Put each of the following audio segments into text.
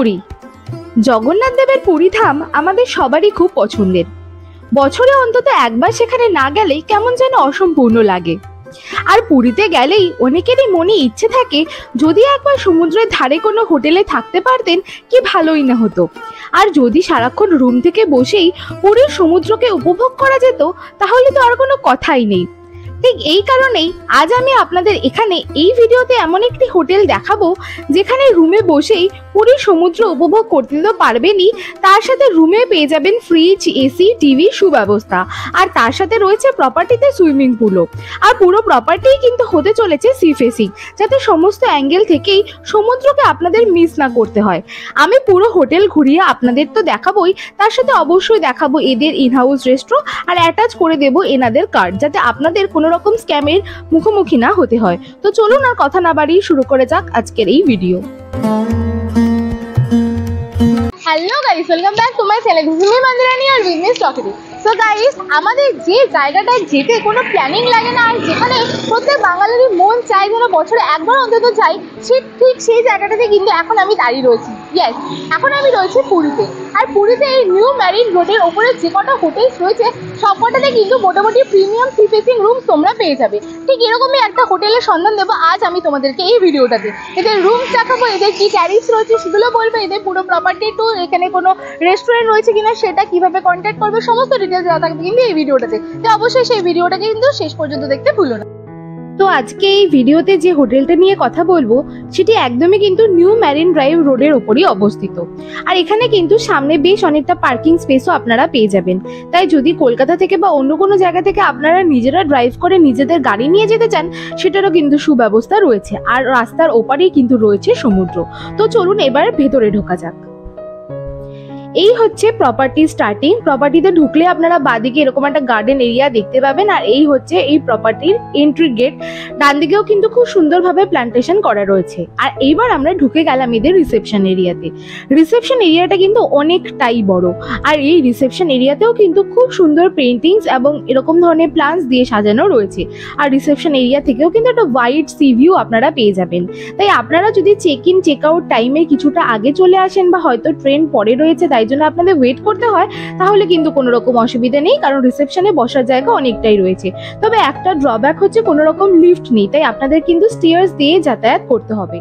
পুরী। জগন্নাথ দেবের পুরী ধাম আমাদের সবারই খুব পছন্দের। বছরে অন্তত একবার সেখানে না গেলেই কেমন যেন অসম্পূর্ণ লাগে। আর পুরীতে গেলেই অনেকেরই মনে ইচ্ছে থাকে যদি একবার সমুদ্রের ধারে কোনো হোটেলে থাকতে পারতেন কি ভালোই না হতো। আর যদি সারাক্ষণ রুম থেকে বসেই পুরীর সমুদ্রকে উপভোগ করা যেত তাহলে তো আর কোনো কথাই নেই। ঠিক এই কারণেই আজ আমি আপনাদের এখানে এই ভিডিওতে এমন একটি হোটেল দেখাবো যেখানে রুমে বসেই পুরীর সমুদ্র উপভোগ করতে তো পারবেনই, তার সাথে রুমে পেয়ে যাবেন ফ্রিজ, এসি, টিভি সুব্যবস্থা, আর তার সাথে রয়েছে প্রপার্টিতে সুইমিং পুলও। আর পুরো প্রপার্টিই কিন্তু হতে চলেছে সি ফেসিং, যাতে সমস্ত অ্যাঙ্গেল থেকেই সমুদ্রকে আপনাদের মিস না করতে হয়। আমি পুরো হোটেল ঘুরিয়ে আপনাদের তো দেখাবোই, তার সাথে অবশ্যই দেখাবো এদের ইনহাউস রেস্টুরেন্ট আর অ্যাটাচ করে দেবো এনাদের কার্ড, যাতে আপনাদের কোনো রকম স্ক্যামের মুখোমুখি না হতে হয়। তো চলুন আর কথা না বাড়িয়ে শুরু করে যাক আজকের এই video. Hello guys, welcome back to my channel. This is me Mandirani আর with me talking. So guys, আমাদের যে জায়গাটায় যেতে কোনো প্ল্যানিং লাগে না আর যেখানে প্রত্যেক বাঙালিরই মন চায় যেন বছরে একবার অন্তত যাই, ঠিক সেই জায়গাটাতে কিন্তু এখন আমি দাঁড়িয়ে রয়েছি। ইয়েস, এখন আমি রয়েছি পুরীতে। আর পুরীতে এই নিউ ম্যারিন রোডের ওপরে যে কটা হোটেলস রয়েছে সব কটাতে কিন্তু মোটামুটি প্রিমিয়াম সি ফেসিং রুম তোমরা পেয়ে যাবে। ঠিক এরকমই একটা হোটেলের সন্ধান দেবো আজ আমি তোমাদেরকে এই ভিডিওটাতে। এদের রুম দেখাবো, এদের কি ট্যারিফস রয়েছে সেগুলো বলবো, এদের পুরো প্রপার্টি টু, এখানে কোনো রেস্টুরেন্ট রয়েছে কিনা সেটা কিভাবে কন্ট্যাক্ট করবে, সমস্ত ডিটেলস দেওয়া থাকবে কিন্তু এই ভিডিওটাতে। তো অবশ্যই সেই ভিডিওটাকে কিন্তু শেষ পর্যন্ত দেখতে ভুলো না। তো আজকে এই ভিডিওতে যে হোটেলটা নিয়ে কথা বলবো সেটি একদমই কিন্তু নিউ ম্যারিন ড্রাইভ রোডের ওপরই অবস্থিত। আর এখানে কিন্তু সামনে বেশ অনেকটা পার্কিং স্পেসও আপনারা পেয়ে যাবেন। তাই যদি কলকাতা থেকে বা অন্য কোনো জায়গা থেকে আপনারা নিজেরা ড্রাইভ করে নিজেদের গাড়ি নিয়ে যেতে চান সেটারও কিন্তু সুব্যবস্থা রয়েছে। আর রাস্তার ওপারেই কিন্তু রয়েছে সমুদ্র। তো চলুন এবার ভেতরে ঢোকা যাক। এই হচ্ছে প্রপার্টি স্টার্টিং। প্রপার্টিতে ঢুকলে আপনারা বাদিকে এরকম একটা গার্ডেন এরিয়া দেখতে পাবেন, আর এই হচ্ছে এই প্রপার্টির এন্ট্রি গেট। ডান দিকেও কিন্তু খুব সুন্দরভাবে প্ল্যান্টেশন করা রয়েছে। আর এইবার আমরা ঢুকে গেলাম এদের রিসেপশন এরিয়াতে। রিসেপশন এরিয়াটা কিন্তু অনেকটাই বড়, আর এই রিসেপশন এরিয়াতেও কিন্তু খুব সুন্দর পেন্টিংস এবং এরকম ধরনের প্লান্টস দিয়ে সাজানো রয়েছে। আর রিসেপশন এরিয়া থেকেও কিন্তু একটা ওয়াইড সি ভিউ আপনারা পেয়ে যাবেন। তাই আপনারা যদি চেক ইন চেক আউট টাইমে কিছুটা আগে চলে আসেন বা হয়তো ট্রেন পরে রয়েছে তাই জন্য আপনাদের ওয়েট করতে হয়, তাহলে কিন্তু কোনো রকম অসুবিধা নেই, কারণ রিসেপশনে বসার জায়গা অনেকটাই রয়েছে। তবে একটা ড্রব্যাক হচ্ছে কোনো রকম লিফট নেই, তাই আপনাদের কিন্তু স্টেয়ার্স দিয়ে যাতায়াত করতে হবে।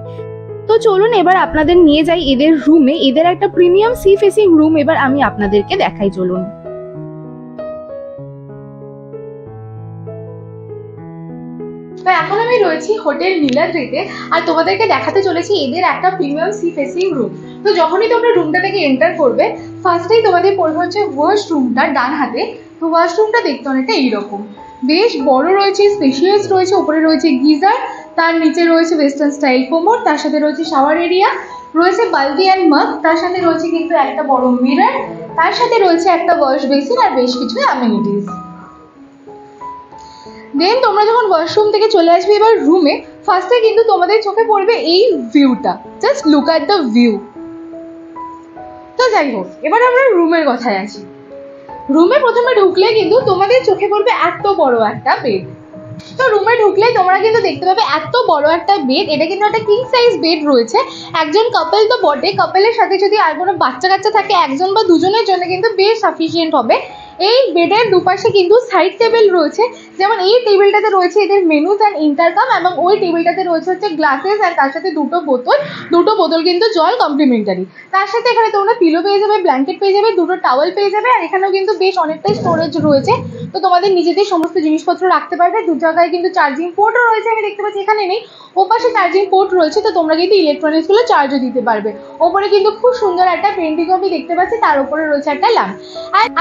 তো চলুন এবার আপনাদের নিয়ে যাই এদের রুমে। এদের একটা প্রিমিয়াম সি ফেসিং রুম এবার আমি আপনাদেরকে দেখাই, চলুন। তো এখন আমি রয়েছি হোটেল নীলাদ্রিতে আর তোমাদেরকে দেখাতে চলেছি এদের একটা প্রিমিয়াম সি ফেসিং রুম। তো যখনই তোমরা রুমটা থেকে এন্টার করবে ফার্স্টেই তোমাদের পড়বে হচ্ছে ওয়াশরুমটা ডান হাতে। তো ওয়াশরুমটা দেখতে অনেকটা এইরকম, বেশ বড় রয়েছে, স্পেশিয়াস রয়েছে। উপরে রয়েছে গিজার, তার নিচে রয়েছে ওয়েস্টার্ন স্টাইল কোমর, তার সাথে রয়েছে শাওয়ার এরিয়া, রয়েছে বালতি অ্যান্ড মাগ, তার সাথে রয়েছে কিন্তু একটা বড় মিরর, তার সাথে রয়েছে একটা ওয়াশ বেসিন আর বেশ কিছু অ্যামেনিটিস। দেন তোমরা যখন ওয়াশরুম থেকে চলে আসবে এবার রুমে, ফার্স্টে কিন্তু তোমাদের চোখে পড়বে এই ভিউটা। Just look at the view. তো যাই হোক, এবার আমরা রুমের কথায় আসি। রুমে প্রথমে ঢুকলে কিন্তু তোমাদের চোখে পড়বে এত বড় একটা বেড। তো রুমে ঢুকলে তোমরা কিন্তু দেখতে পাবে এত বড় একটা বেড। এটা কিন্তু একটা কিং সাইজ বেড রয়েছে। একজন কাপল তো বটে, কাপলের সাথে যদি আর কোনো বাচ্চা কাচ্চা থাকে একজন বা দুজনের জন্য কিন্তু বেশ সাফিসিয়েন্ট হবে। এই বেডের দুপাশে কিন্তু সাইড টেবিল রয়েছে, যেমন এই টেবিলটাতে রয়েছে এদের মেনুস অ্যান্ড ইন্টারকাম, এবং ওই টেবিলটাতে রয়েছে হচ্ছে গ্লাসেস অ্যান্ড তার সাথে দুটো বোতল কিন্তু জল কমপ্লিমেন্টারি। তার সাথে এখানে তোমরা পিলো পেয়ে যাবে, ব্ল্যাঙ্কেট পেয়ে যাবে, দুটো টাওয়েল পেয়ে যাবে, আর এখানেও কিন্তু বেশ অনেকটাই স্টোরেজ রয়েছে। তো তোমাদের নিজেদের সমস্ত জিনিসপত্র রাখতে পারবে। দু জায়গায় কিন্তু চার্জিং পোর্টও রয়েছে, আমি দেখতে পাচ্ছি এখানে নেই, ওপাশে চার্জিং পোর্ট রয়েছে। তো তোমরা কিন্তু ইলেকট্রনিক্সগুলো চার্জও দিতে পারবে। ওপরে কিন্তু খুব সুন্দর একটা পেন্টিং আমি দেখতে পাচ্ছি, তার উপরে রয়েছে একটা ল্যাম্প।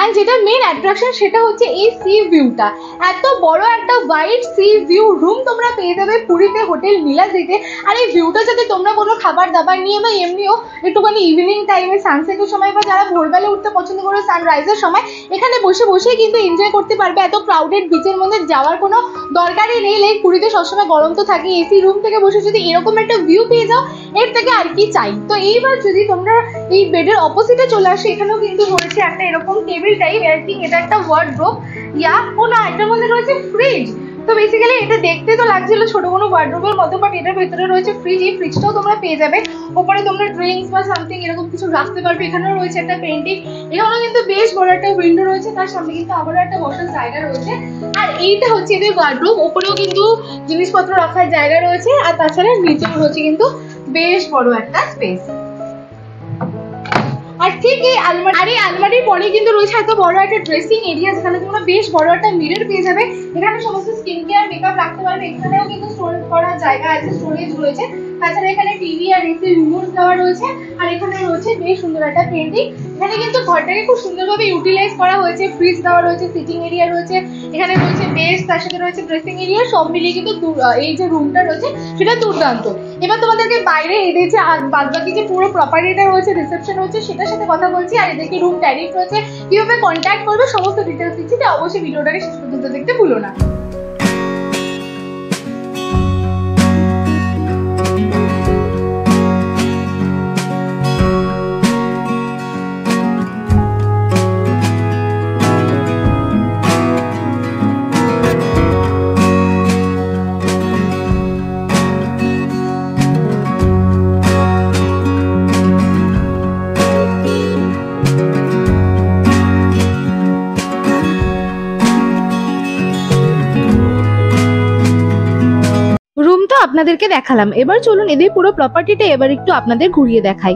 আর যেটা মেন অ্যাট্রাকশন সেটা হচ্ছে এই সি ভিউটা। এত বড় একটা ওয়াইড সি ভিউ রুম তোমরা পেয়ে যাবে পুরীতে হোটেল নীলাদ্রিতে। আর এই ভিউটা যাতে তোমরা কোনো খাবার দাবার নিয়ে বা এমনিও একটুখানি ইভিনিং টাইমে সানসেটের সময় বা যারা ভোরবেলা উঠতে পছন্দ করে সানরাইজের সময় এখানে বসে বসেই কিন্তু এনজয় করতে পারবে। এত ক্রাউডেড বিচের মধ্যে যাওয়ার কোনো দরকারই নেই। লাইক পুরীতে সবসময় গরম তো থাকে, এসি রুম থেকে বসে যদি এরকম একটা ভিউ পেয়ে যাও এর থেকে আর কি চাই। তো এইবার যদি তোমরা এই বেডের অপোজিটে চলে আসো, এখানেও কিন্তু রয়েছে একটা এরকম টেবিল টাইপ। আই থিঙ্ক এটা একটা ওয়ার্ডরোব, না এটার মধ্যে রয়েছে ফ্রিজ। তো বেসিক্যালি এটা দেখতে তো লাগছিল ছোট কোনো ওয়ার্ডরোবের মতো, বাট এটার ভেতরে রয়েছে ফ্রিজ। এই ফ্রিজটাও তোমরা পেয়ে যাবে। ওপরে তোমরা ড্রিঙ্কস বা সামথিং এরকম কিছু রাখতে পারবে। এখানেও রয়েছে একটা পেন্টিং, এখানেও কিন্তু বেশ বড় একটা উইন্ডো রয়েছে, তার সামনে কিন্তু আবারও একটা বসার জায়গা রয়েছে। আর এইটা হচ্ছে এদের ওয়ার্ডরোব, ওপরেও কিন্তু জিনিসপত্র রাখার জায়গা রয়েছে, আর তাছাড়া নিচেও রয়েছে কিন্তু বেশ বড় একটা স্পেস। আর ঠিক এই আলমারির পরে কিন্তু রয়েছে এত বড় একটা ড্রেসিং এরিয়া, যেখানে তোমরা বেশ বড় একটা মিরর পেয়ে যাবে। এখানে সমস্ত স্কিন কেয়ার মেকআপ রাখতে পারবে। এখানেও কিন্তু স্টোরেজ করার জায়গা আছে, স্টোরেজ রয়েছে। তাছাড়া এখানে টিভি আর এসি রিমোট দেওয়া রয়েছে। আর এখানে রয়েছে বেশ সুন্দর একটা পেন্টিং। এখানে কিন্তু ঘরটাকে খুব সুন্দরভাবে ইউটিলাইজ করা হয়েছে। ফ্রিজ দেওয়া রয়েছে, সিটিং এরিয়া রয়েছে, এখানে রয়েছে বেশ, তার সাথে রয়েছে ড্রেসিং এরিয়া। সব মিলিয়ে কিন্তু এই যে রুমটা রয়েছে সেটা দুর্দান্ত। এবার তোমাদেরকে বাইরে এদের যে বাদবাকি যে পুরো প্রপার্টিটা রয়েছে, রিসেপশন রয়েছে, সেটার সাথে কথা বলছি। আর এদেরকে রুম ট্যারিফ রয়েছে, কিভাবে কন্ট্যাক্ট করবে সমস্ত ডিটেলস দিচ্ছি। তো অবশ্যই ভিডিওটাকে শেষ পর্যন্ত দেখতে ভুলো না। আপনাদেরকে দেখালাম, এবার চলুন এদের পুরো প্রপার্টিটা এবার একটু আপনাদের ঘুরিয়ে দেখাই।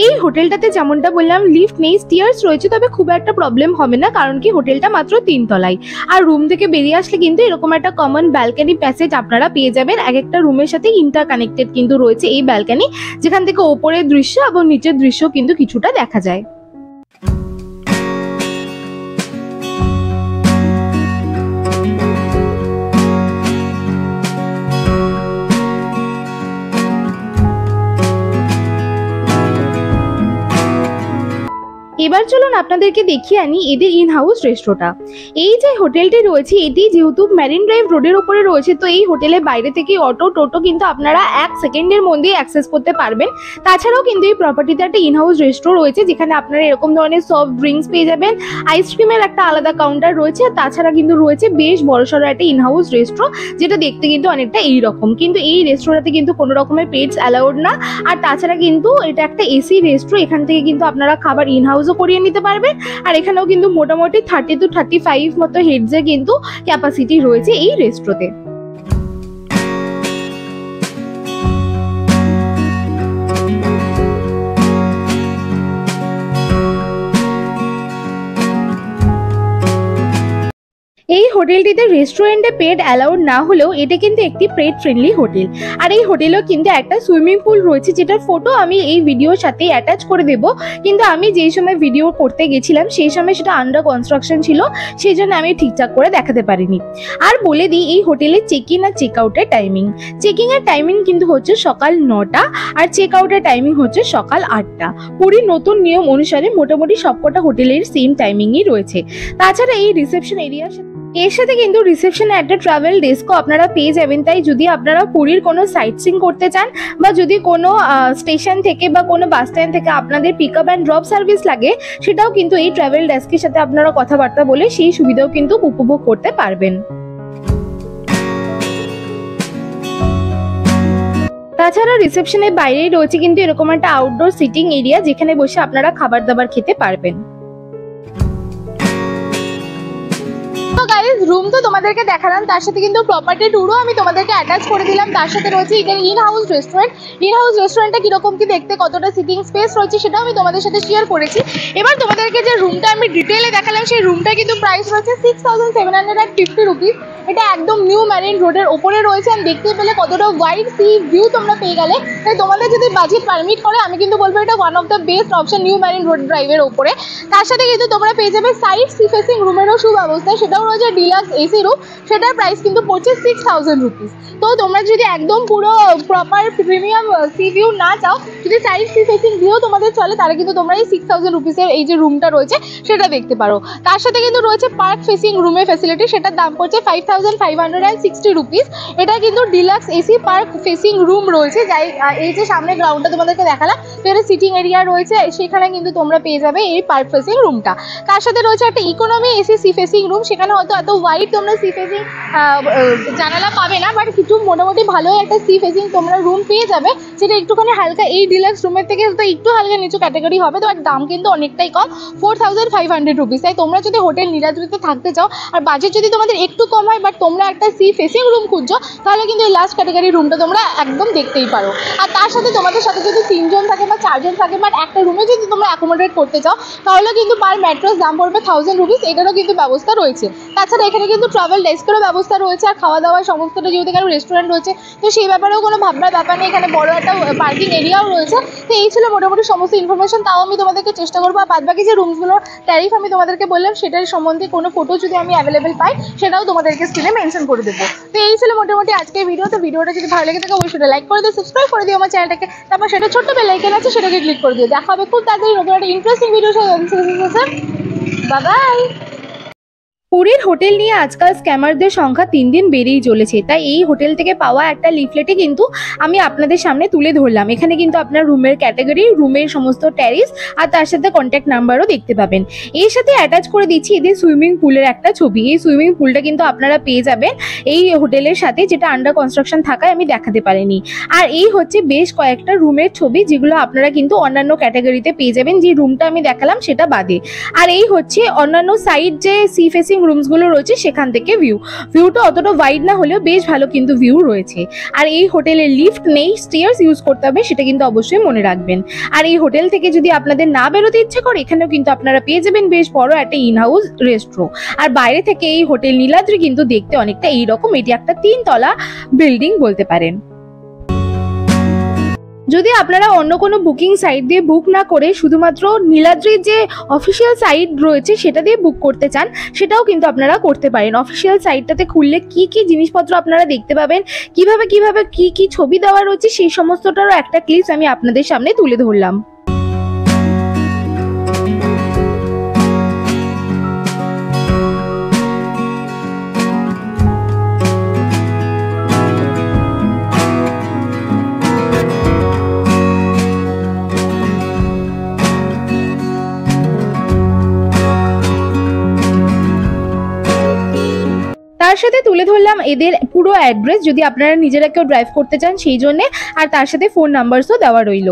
এই হোটেলটাতে যেমনটা বললাম লিফট নেই, স্টিয়ার্স রয়েছে, তবে খুব একটা প্রবলেম হবে না, কারণ কি হোটেলটা মাত্র 3 তলায়। আর রুম থেকে বেরিয়ে আসলে কিন্তু এরকম একটা কমন ব্যালকনি প্যাসেজ আপনারা পেয়ে যাবেন। এক একটা রুমের সাথে ইন্টারকানেক্টেড কিন্তু রয়েছে এই ব্যালকনি, যেখান থেকে ওপরের দৃশ্য এবং নিচের দৃশ্য কিন্তু কিছুটা দেখা যায়। এবার চলুন আপনাদেরকে দেখিয়ে আনি এদের ইন হাউস রেস্টুরেন্টটা। এই যে হোটেলটি রয়েছে এটি যেহেতু মেরিন ড্রাইভ রোডের উপরে রয়েছে, তো এই হোটেলের বাইরে থেকে অটো টোটো কিন্তু আপনারা 1 সেকেন্ডের মধ্যে অ্যাক্সেস করতে পারবেন। তাছাড়াও কিন্তু এই প্রপার্টিতে একটা ইন হাউস রেস্টুরেন্ট রয়েছে, যেখানে আপনারা এরকম ধরনের সফট ড্রিঙ্কস পেয়ে যাবেন, আইসক্রিমের একটা আলাদা কাউন্টার রয়েছে। তাছাড়া কিন্তু রয়েছে বেশ বড়সড় একটা ইন হাউস রেস্টুরেন্ট, যেটা দেখতে কিন্তু অনেকটা এইরকম। কিন্তু এই রেস্টুরেন্টে কিন্তু কোনো রকমের পেটস অ্যালাউড না। আর তাছাড়া কিন্তু এটা একটা এসি রেস্টুরেন্ট, এখান থেকে কিন্তু আপনারা খাবার ইন হাউস করিয়ে নিতে পারবেন। আর এখানেও কিন্তু মোটামুটি 30 to 35 মতো হেডসের কিন্তু ক্যাপাসিটি রয়েছে এই রেস্টুরেন্টে। এই হোটেলটিতে রেস্টুরেন্টে পেট অ্যালাউড না হলেও এটা কিন্তু একটি পেট ফ্রেন্ডলি হোটেল। আর এই হোটেলেও কিন্তু একটা সুইমিং পুল রয়েছে, যেটার ফটো আমি এই ভিডিওর সাথে অ্যাটাচ করে দেব। কিন্তু আমি যেই সময় ভিডিও করতে গেছিলাম সেই সময় সেটা আন্ডার কনস্ট্রাকশন ছিল, সেই জন্য আমি ঠিকঠাক করে দেখাতে পারিনি। আর বলে দিই এই হোটেলে চেক ইন আর চেক আউটের টাইমিং। চেকিং এর টাইমিং কিন্তু হচ্ছে সকাল 9টা, আর চেক আউটের টাইমিং হচ্ছে সকাল 8টা। পুরী নতুন নিয়ম অনুসারে মোটামুটি সবকটা হোটেলের সেম টাইমিংই রয়েছে। তাছাড়া এই রিসেপশন এরিয়ার এর সাথে কিন্তু রিসেপশনে একটা ট্রাভেল ডেস্কও আপনারা পেয়ে যাবেন। তাই যদি আপনারা পুরীর কোনো সাইট সিইং করতে চান, বা যদি কোনো স্টেশন থেকে বা কোনো বাস স্ট্যান্ড থেকে আপনাদের pick up and drop service লাগে, সেটাও কিন্তু এই ট্রাভেল ডেস্কের সাথে আপনারা কথাবার্তা বলে সেই সুবিধাও কিন্তু উপভোগ করতে পারবেন। তাছাড়া রিসেপশনের বাইরেই রয়েছে কিন্তু এরকম একটা আউটডোর সিটিং এরিয়া, যেখানে বসে আপনারা খাবার দাবার খেতে পারবেন। রুম তো তোমাদেরকে দেখালাম, তার সাথে কিন্তু প্রপার্টি ট্যুরও আমি তোমাদেরকে অ্যাটাচ করে দিলাম। তার সাথে রয়েছে এদের in house restaurant. In house রেস্টুরেন্টটা কিরকম কি দেখতে, কতটা সিটিং স্পেস রয়েছে সেটাও আমি তোমাদের সাথে শেয়ার করেছি। এবার তোমাদেরকে যে রুমটা আমি ডিটেলে দেখালাম, সেই রুমটা কিন্তু প্রাইস রয়েছে 6750 রুপিস। এটা একদম নিউ মেরিন রোডের ওপরে রয়েছে। আমি দেখতে পেলে কতটা ওয়াইড সি ভিউ তোমরা পেয়ে গেলে। তাই তোমাদের যদি বাজেট পারমিট করে, আমি কিন্তু বলবো এটা one of the best option new marine road ড্রাইভের ওপরে। তার সাথে কিন্তু তোমরা পেয়ে যাবে সাইড সি ফেসিং রুমেরও সুব্যবস্থা, সেটাও রয়েছে ডিলাক্স এসি রুম। সেটার প্রাইস কিন্তু পড়ছে 6000 রুপিস। তো তোমরা যদি একদম পুরো প্রপার প্রিমিয়াম সি ভিউ না চাও, যদি সাইড সি ফেসিং ভিউ তোমাদের চলে, তাহলে কিন্তু তোমরা এই 6000 রুপিসের এই যে রুমটা রয়েছে সেটা দেখতে পারো। তার সাথে কিন্তু রয়েছে পার্ক ফেসিং রুমের ফ্যাসিলিটি, সেটার দাম পড়ছে 5560 রুপিস। এটা কিন্তু deluxe AC park facing room রয়েছে। যাই এই যে সামনে গ্রাউন্ডটা তোমাদেরকে দেখালাম, তো এটা সিটিং এরিয়া রয়েছে, সেখানে কিন্তু তোমরা পেয়ে যাবে এই পার্ক ফেসিং রুমটা। তার সাথে রয়েছে একটা economy AC sea facing room, সেখানে হয়তো এত ওয়াইড তোমরা সি ফেসিং জানালা পাবে না, বাট কিছু মোটামুটি ভালোই একটা সি ফেসিং তোমরা রুম পেয়ে যাবে, যেটা একটুখানি হালকা এই ডিলাক্স রুমের থেকে তো একটু হালকা নিচু ক্যাটাগরি হবে। তো আর দাম কিন্তু অনেকটাই কম, 4500 রুপিস। তাই তোমরা যদি হোটেল নীলাদ্রিতে থাকতে চাও আর বাজেট যদি তোমাদের একটু কম হয়, বাট তোমরা একটা সি ফেসিং রুম খুঁজছো, তাহলে কিন্তু এই লাস্ট ক্যাটাগরি রুমটা তোমরা একদম দেখতেই পারো। আর তার সাথে তোমাদের সাথে যদি 3 জন থাকে বা 4 জন থাকে, বাট একটা রুমে যদি তোমরা অ্যাকোমোডেট করতে চাও, তাহলে কিন্তু পার ম্যাট্রেস দাম পড়বে 1000 রুপিস। এটারও কিন্তু ব্যবস্থা রয়েছে। তাছাড়া এখানে কিন্তু ট্রাভেল ডেস্কেরও ব্যবস্থা রয়েছে, আর খাওয়া দাওয়া সমস্তটা, যেহেতু এখানে রেস্টুরেন্ট রয়েছে, তো সেই ব্যাপারেও কোনো ভাবনার ব্যাপার নেই। এখানে বড় একটা পার্কিং এরিয়াও রয়েছে। তো এই ছিল মোটামুটি সমস্ত ইনফরমেশন। তাও আমি তোমাদেরকে চেষ্টা করবো, আর বাদবাকি যে রুমসগুলোর ট্যারিফ আমি তোমাদেরকে বললাম, সেটার সম্বন্ধে কোনো ফটো যদি আমি অ্যাভেলেবেল পাই, সেটাও তোমাদেরকে স্ক্রিনে মেনশন করে দেবো। তো এই ছিল মোটামুটি আজকের ভিডিও। তো ভিডিওটা যদি ভালো লেগে থাকে অবশ্যই লাইক করে দিও, সাবস্ক্রাইব করে দিও আমার চ্যানেলটাকে, তারপর সেটা ছোট্ট বেল আইকন আছে, সেটাকে ক্লিক করে দিও। দেখা হবে খুব তাড়াতাড়ি নতুন একটা ইন্টারেস্টিং ভিডিও সাথে। Bye bye. পুরীর হোটেল নিয়ে আজকাল স্ক্যামারদের সংখ্যা 3 দিন বেড়েই চলেছে। তাই এই হোটেল থেকে পাওয়া একটা লিফলেটে কিন্তু আমি আপনাদের সামনে তুলে ধরলাম। এখানে কিন্তু আপনার রুমের ক্যাটাগরি, রুমের সমস্ত ট্যারিফ আর তার সাথে কন্ট্যাক্ট নাম্বারও দেখতে পাবেন। এর সাথে অ্যাটাচ করে দিচ্ছি এদের সুইমিং পুলের একটা ছবি। এই সুইমিং পুলটা কিন্তু আপনারা পেয়ে যাবেন এই হোটেলের সাথে, যেটা আন্ডার কনস্ট্রাকশন থাকায় আমি দেখাতে পারিনি। আর এই হচ্ছে বেশ কয়েকটা রুমের ছবি, যেগুলো আপনারা কিন্তু অন্যান্য ক্যাটাগরিতে পেয়ে যাবেন, যে রুমটা আমি দেখালাম সেটা বাদে। আর এই হচ্ছে অন্যান্য সাইড যে সি ফেসিং রুমসগুলো রয়েছে, সেখান থেকে ভিউটা অতটা ওয়াইড না হলেও বেশ ভালো কিন্তু ভিউ রয়েছে। আর এই হোটেলে লিফট নেই, স্টেয়ার্স ইউজ করতে হবে, সেটা কিন্তু অবশ্যই মনে রাখবেন। আর এই হোটেল থেকে যদি আপনাদের না বেরোতে ইচ্ছে করে, এখানেও কিন্তু আপনারা পেয়ে যাবেন বেশ বড় একটা ইন হাউস রেস্টুরেন্ট। আর বাইরে থেকে এই হোটেল নীলাদ্রি কিন্তু দেখতে অনেকটা এইরকম। এটি একটা 3 তলা বিল্ডিং বলতে পারেন। যদি আপনারা অন্য কোনো বুকিং সাইট দিয়ে বুক না করে শুধুমাত্র নীলাদ্রির যে অফিসিয়াল সাইট রয়েছে সেটা দিয়ে বুক করতে চান, সেটাও কিন্তু আপনারা করতে পারেন। অফিসিয়াল সাইটটাতে খুললে কি কি জিনিসপত্র আপনারা দেখতে পাবেন, কিভাবে কি ছবি দেওয়া রয়েছে, সেই সমস্তটারও একটা ক্লিপস আমি আপনাদের সামনে তুলে ধরলাম। তার সাথে তুলে ধরলাম এদের পুরো অ্যাড্রেস, যদি আপনারা নিজেরা কেউ ড্রাইভ করতে চান সেই জন্য, আর তার সাথে ফোন নাম্বারসও দেওয়া রইল।